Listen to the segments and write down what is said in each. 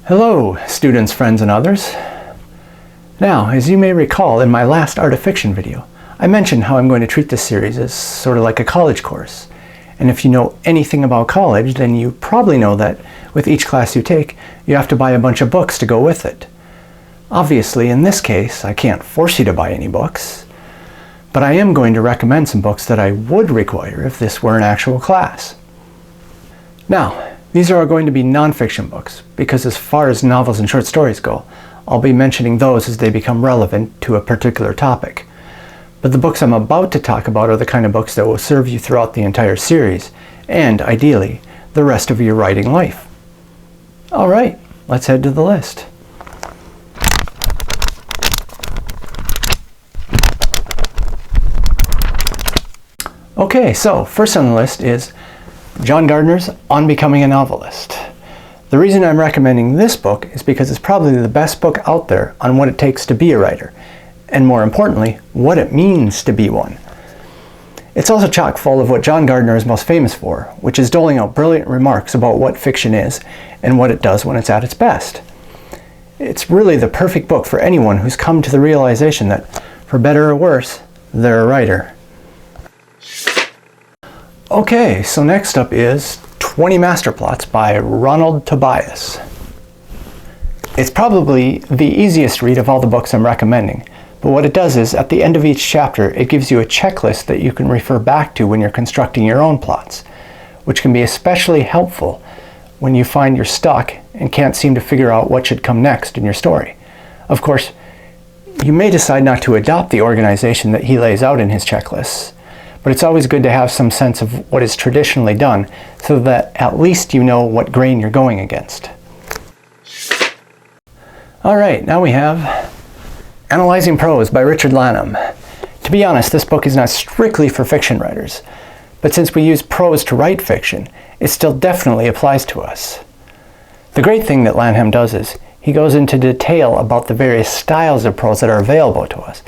Hello, students, friends, and others. Now, as you may recall in my last Art of Fiction video, I mentioned how I'm going to treat this series as sort of like a college course. And if you know anything about college, then you probably know that with each class you take, you have to buy a bunch of books to go with it. Obviously, in this case, I can't force you to buy any books, but I am going to recommend some books that I would require if this were an actual class. Now, these are going to be non-fiction books, because as far as novels and short stories go, I'll be mentioning those as they become relevant to a particular topic. But the books I'm about to talk about are the kind of books that will serve you throughout the entire series, and, ideally, the rest of your writing life. Alright, let's head to the list. Okay, so first on the list is John Gardner's On Becoming a Novelist. The reason I'm recommending this book is because it's probably the best book out there on what it takes to be a writer, and more importantly, what it means to be one. It's also chock full of what John Gardner is most famous for, which is doling out brilliant remarks about what fiction is and what it does when it's at its best. It's really the perfect book for anyone who's come to the realization that, for better or worse, they're a writer. Okay, so next up is 20 Masterplots by Ronald Tobias. It's probably the easiest read of all the books I'm recommending, but what it does is, at the end of each chapter, it gives you a checklist that you can refer back to when you're constructing your own plots, which can be especially helpful when you find you're stuck and can't seem to figure out what should come next in your story. Of course, you may decide not to adopt the organization that he lays out in his checklists, but it's always good to have some sense of what is traditionally done so that at least you know what grain you're going against. Alright, now we have Analyzing Prose by Richard Lanham. To be honest, this book is not strictly for fiction writers, but since we use prose to write fiction, it still definitely applies to us. The great thing that Lanham does is he goes into detail about the various styles of prose that are available to us.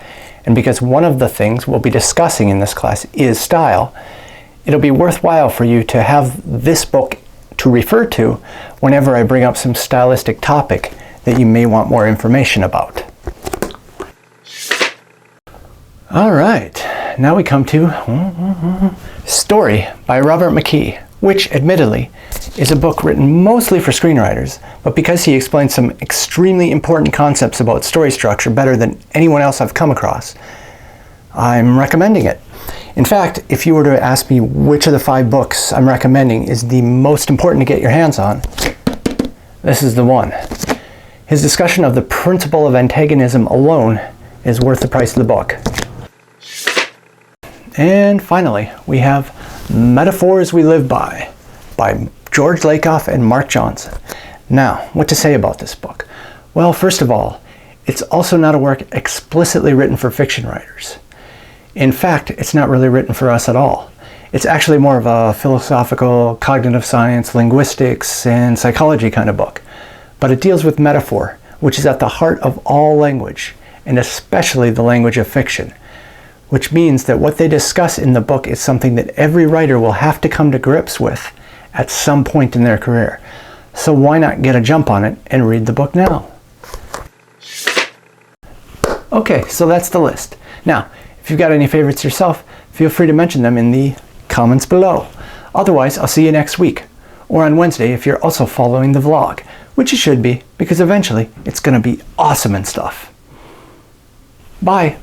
And because one of the things we'll be discussing in this class is style, it'll be worthwhile for you to have this book to refer to whenever I bring up some stylistic topic that you may want more information about. Alright, now we come to Story by Robert McKee, which, admittedly, is a book written mostly for screenwriters, but because he explains some extremely important concepts about story structure better than anyone else I've come across, I'm recommending it. In fact, if you were to ask me which of the 5 books I'm recommending is the most important to get your hands on, this is the one. His discussion of the principle of antagonism alone is worth the price of the book. And finally, we have Metaphors We Live by George Lakoff and Mark Johnson. Now, what to say about this book? Well, first of all, it's also not a work explicitly written for fiction writers. In fact, it's not really written for us at all. It's actually more of a philosophical, cognitive science, linguistics, and psychology kind of book. But it deals with metaphor, which is at the heart of all language, and especially the language of fiction, which means that what they discuss in the book is something that every writer will have to come to grips with at some point in their career. So why not get a jump on it and read the book now? Okay, so that's the list. Now, if you've got any favorites yourself, feel free to mention them in the comments below. Otherwise, I'll see you next week, or on Wednesday if you're also following the vlog, which you should be, because eventually it's going to be awesome and stuff. Bye!